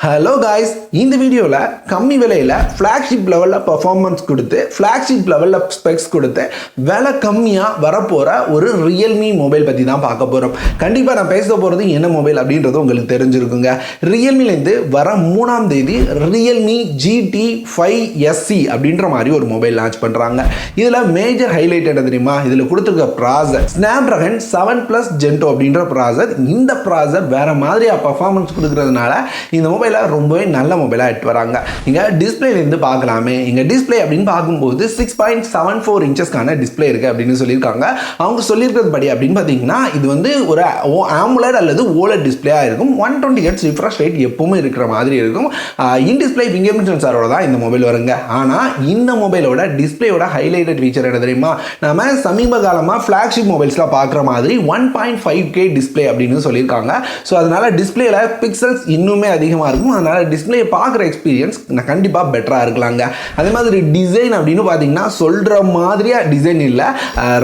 Hello guys, இந்த வீடியோவில் கம்மி விலையில் ஃப்ளாக்ஷிப் லெவலில் பர்ஃபார்மன்ஸ் கொடுத்து ஃப்ளாக்ஷிப் லெவலில் ஸ்பெக்ஸ் கொடுத்து விலை கம்மியாக வரப்போகிற ஒரு ரியல்மி மொபைல் பற்றி தான் பார்க்க போகிறோம். கண்டிப்பாக நான் பேச போகிறது என்ன மொபைல் அப்படின்றது உங்களுக்கு தெரிஞ்சிருக்குங்க. ரியல்மிலேருந்து வர 3ஆம் தேதி ரியல்மி GT5SC அப்படின்ற மாதிரி ஒரு மொபைல் லான்ச் பண்ணுறாங்க. இதில் மேஜர் ஹைலைட் என்ன தெரியுமா? இதில் கொடுத்துருக்க ப்ராசர் ஸ்னாப்ட்ராகன் 7+ Gen 2 அப்படின்ற ப்ராசர். இந்த ப்ராசர் வேறு மாதிரியாக பர்ஃபார்மன்ஸ் கொடுக்கறதுனால இந்த மொபைல் ரொம்பவே நல்ல மொபைலாக எடுத்து வராங்க. இங்கே டிஸ்பிளேலேருந்து பார்க்கலாமே. இங்கே டிஸ்பிளே அப்படின்னு பார்க்கும்போது 6.74 இன்ச்சஸ்க்கான டிஸ்பிளே இருக்குது அப்படின்னு சொல்லியிருக்காங்க. அவங்க சொல்லியிருக்கிறது படி அப்படின்னு பார்த்தீங்கன்னா இது வந்து ஒரு AMOLED அல்லது OLED டிஸ்பிளேயாக இருக்கும். 120 Hz ரிஃப்ரெஷ் ரேட் எப்பவுமே இருக்கிற மாதிரி இருக்கும். இன் டிஸ்பிளே ஃபிங்கர் பிரிண்ட் சென்சாரோட தான் இந்த மொபைல் வருங்க. ஆனால் இந்த மொபைலோட டிஸ்பிளேயோட ஹைலைட்டட் ஃபீச்சர் என்ன தெரியுமா? நம்ம சமீப காலமாக ஃப்ளாக்ஷிப் மொபைல்ஸில் பார்க்குற மாதிரி 1.5K டிஸ்பிளே அப்படின்னு சொல்லியிருக்காங்க. ஸோ அதனால டிஸ்பிளேல பிக்சல்ஸ் இன்னுமே அதிகமாக இருக்கும். அதனால டிஸ்பிளே பார்க்குற எக்ஸ்பீரியன்ஸ் கண்டிப்பாக பெட்டராக இருக்கலாங்க. அதே மாதிரி டிசைன் அப்படின்னு பார்த்தீங்கன்னா சொல்கிற மாதிரியா டிசைன் இல்லை.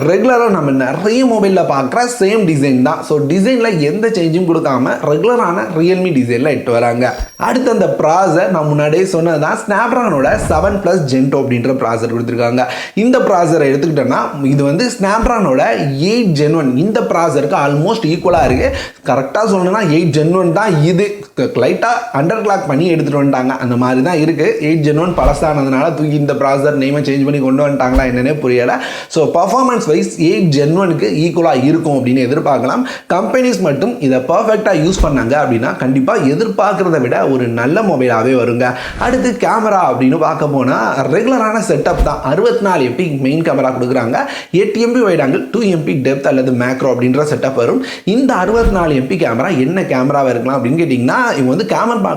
ரெகுலராக நம்ம நிறைய மொபைலில் பார்க்குற சேம் டிசைன் தான். ஸோ டிசைனில் எந்த சேஞ்சும் கொடுக்காம ரெகுலரான ரியல்மி டிசைனில் எட்டு வராங்க. அடுத்து அந்த ப்ராசர் நான் முன்னாடியே சொன்னது தான், ஸ்னாப்ட்ராகனோட 7+ Gen 2 அப்படின்ற ப்ராசர் கொடுத்துருக்காங்க. இந்த ப்ராசரை எடுத்துக்கிட்டோன்னா இது வந்து ஸ்னாப்ட்ராகனோட 8 Gen 1 இந்த ப்ராசருக்கு ஆல்மோஸ்ட் ஈக்குவலாக இருக்குது. கரெக்டாக சொல்லணும்னா 8 Gen 1 தான். இது லைட்டாக அண்டர் கிளாக் பண்ணி எடுத்துகிட்டு வந்துட்டாங்க. அந்த மாதிரி தான் இருக்குது. 8 Gen 1 பழசானதுனால தூக்கி இந்த ப்ராசர் நேமை சேஞ்ச் பண்ணி கொண்டு வந்துட்டாங்களா என்னன்னே புரியலை. ஸோ பர்ஃபார்மன்ஸ் வைஸ் 8 Gen 1க்கு ஈக்குவலாக இருக்கும் அப்படின்னு எதிர்பார்க்கலாம். கம்பெனிஸ் மட்டும் இதை பர்ஃபெக்டாக யூஸ் பண்ணாங்க அப்படின்னா கண்டிப்பாக எதிர்பார்க்குறத விட ஒரு நல்ல மொபைலாகவே வருங்க. அடுத்து கேமரா அப்படின்னு பார்க்க போனால் ரெகுலரான செட்டப் தான். 64 MP மெயின் கேமரா கொடுக்குறாங்க. 8 MP wide angle, 2 MP depth அல்லது மேக்ரோ அப்படின்ற செட்டப் வரும். இந்த 64 MP கேமரா என்ன கேமராவாக இருக்கலாம் அப்படின்னு கேட்டிங்கன்னா இவங்க வந்து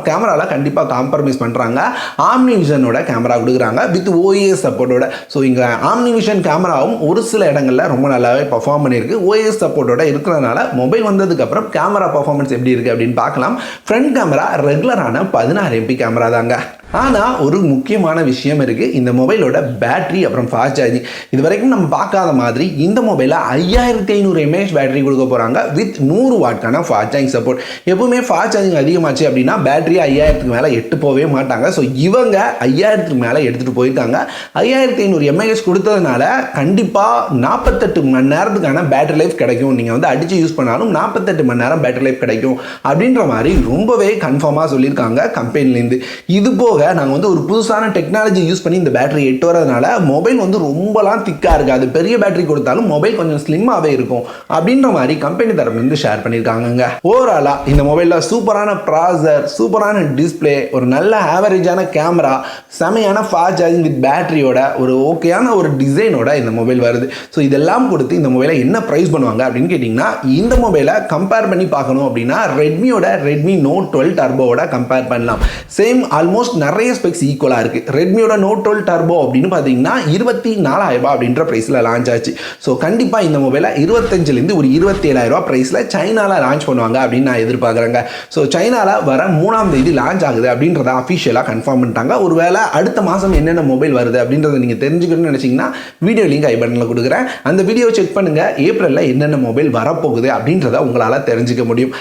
கேமராவில் கண்டிப்பாக காம்ப்ரமைஸ் பண்ணுறாங்க. ஆம்னி விஷனோட கேமரா கொடுக்குறாங்க வித் OIS சப்போர்ட்டோட. ஸோ இங்கே ஆம்னி விஷன் கேமராவும் ஒரு சில இடங்களில் ரொம்ப நல்லாவே பர்ஃபார்ம் பண்ணியிருக்கு. OIS சப்போர்ட்டோட இருக்கிறதுனால மொபைல் வந்ததுக்கப்புறம் கேமரா பர்ஃபார்மன்ஸ் எப்படி இருக்குது அப்படின்னு பார்க்கலாம். ஃப்ரண்ட் கேமரா ரெகுலரான 16 MP கேமரா தாங்க. ஆனால் ஒரு முக்கியமான விஷயம் இருக்குது. இந்த மொபைலோட பேட்டரி அப்புறம் ஃபாஸ்ட் சார்ஜிங் இது வரைக்கும் நம்ம பார்க்காத மாதிரி இந்த மொபைலில் 5500 mAh பேட்டரி கொடுக்க போகிறாங்க வித் 100 வாட்கான ஃபாஸ்ட் சார்ஜிங் சப்போர்ட். எப்பவுமே ஃபாஸ்ட் சார்ஜிங் அதிகமாச்சு அப்படின்னா பேட்டரி 5000க்கு மேலே எட்டு போகவே மாட்டாங்க. ஸோ இவங்க 5000க்கு மேலே எடுத்துகிட்டு போயிருக்காங்க. 5500 mAh கொடுத்ததுனால கண்டிப்பாக 48 மணி நேரத்துக்கான பேட்டரி லைஃப் கிடைக்கும். நீங்கள் வந்து அடித்து யூஸ் பண்ணாலும் 48 மணி நேரம் பேட்டரி லைஃப் கிடைக்கும் அப்படின்ற மாதிரி ரொம்பவே கன்ஃபார்மாக சொல்லியிருக்காங்க கம்பெனிலேருந்து. இது போக நாங்கள் வந்து ஒரு புதுசான டெக்னாலஜி யூஸ் பண்ணி இந்த பேட்டரி எட்டு வரதுனால மொபைல் வந்து ரொம்பலாம் திக்காக இருக்காது. பெரிய பேட்டரி கொடுத்தாலும் மொபைல் கொஞ்சம் ஸ்லிம்மாகவே இருக்கும் அப்படின்ற மாதிரி கம்பெனி தரப்புலேருந்து ஷேர் பண்ணியிருக்காங்க. ஓவராலாக இந்த மொபைலில் சூப்பரான ப்ராசர், சூப்பரான டிஸ்பிளே, ஒரு நல்ல ஆவரேஜான கேமரா, செமையான ஃபாஸ்ட் சார்ஜிங் வித் பேட்டரியோட ஒரு ஓகேயான ஒரு டிசைனோட இந்த மொபைல் வருது. ஸோ இதெல்லாம் கொடுத்து இந்த மொபைலை என்ன ப்ரைஸ் பண்ணுவாங்க அப்படின்னு கேட்டிங்கன்னா இந்த மொபைலை கம்பேர் பண்ணி பார்க்கணும் அப்படின்னா ரெட்மியோட ரெட்மி நோட் 12 டர்போவோட கம்பேர் பண்ணலாம். சேம் ஆல்மோஸ்ட் நிறைய ஸ்பெக்ஸ் ஈக்குவலாக இருக்குது. ரெட்மியோட நோட் 12 டர்போ அப்படின்னு பார்த்தீங்கன்னா 24,000 அப்படின்ற ப்ரைஸில் லான்ச் ஆச்சு. ஸோ கண்டிப்பாக இந்த மொபைலை 25,000 ஒரு 27,000 ப்ரைஸில் சைனாவில் லான்ச் பண்ணுவாங்க அப்படின்னு நான் எதிர்பார்க்குறேங்க. ஸோ சைனாவில் வர 3ஆம் தேதி லான்ச் ஆகுது அப்படின்றத அஃபிஷியலாக கன்ஃபார்ம் பண்ணிட்டாங்க. ஒருவேளை அடுத்த மாதம் என்னென்ன மொபைல் வருது அப்படின்றத நீங்கள் தெரிஞ்சுக்கணும்னு நினச்சிங்கன்னா வீடியோ லிங்க் ஐ பட்டனில் கொடுக்குறேன். அந்த வீடியோ செக் பண்ணுங்கள். ஏப்ரலில் என்னென்ன மொபைல் வரப்போகுது அப்படின்றத உங்களால் தெரிஞ்சுக்க முடியும்.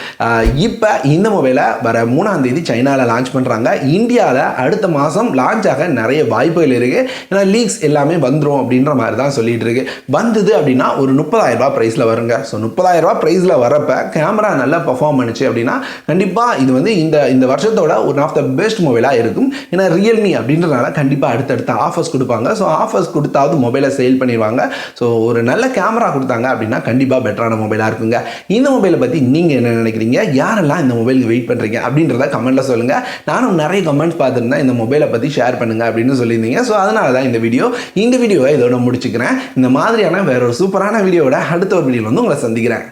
இப்போ இந்த மொபைலை வர 3ஆம் தேதி சைனாவில் லான்ச் பண்ணுறாங்க. இந்தியாவில் அடுத்த மாதம் லான்ச் ஆக நிறைய வாய்ப்புகள் இருக்குது. ஏன்னா லீக்ஸ் எல்லாமே வந்துடும் அப்படின்ற மாதிரி தான் சொல்லிட்டு இருக்கு. வந்தது அப்படின்னா ஒரு 30,000 ப்ரைஸில் வருங்க. ஸோ 30,000 ப்ரைஸில் வரப்போ கேமரா நல்லா பர்ஃபார்ம் பண்ணுச்சு அப்படின்னா கண்டிப்பாக இது வந்து இந்த வருஷத்தோட ஒன் ஆஃப் த பெஸ்ட் மொபைலாக இருக்கும். ஏன்னா ரியல்மி அப்படின்றதுனால கண்டிப்பாக அடுத்தடுத்த ஆஃபர்ஸ் கொடுப்பாங்க. ஸோ ஆஃபர்ஸ் கொடுத்தாவது மொபைலை சேல் பண்ணிடுவாங்க. ஸோ ஒரு நல்ல கேமரா கொடுத்தாங்க அப்படின்னா கண்டிப்பாக பெட்டரான மொபைலாக இருக்குங்க. இந்த மொபைலை பற்றி நீங்கள் என்ன நினைக்கிறீங்க? யாரெல்லாம் இந்த மொபைலுக்கு வெயிட் பண்ணுறீங்க அப்படின்றத கமெண்ட்டில் சொல்லுங்கள். நானும் நிறைய கமெண்ட்ஸ் பார்த்துருந்தேன் இந்த மொபைலை பற்றி ஷேர் பண்ணுங்க அப்படின்னு சொல்லியிருந்தீங்க. ஸோ அதனால தான் இந்த வீடியோவை இதோட முடிச்சுக்கிறேன். இந்த மாதிரியான வேற ஒரு சூப்பரான வீடியோட அடுத்த ஒரு வீடியோவில் வந்து உங்களை சந்திக்கிறேன்.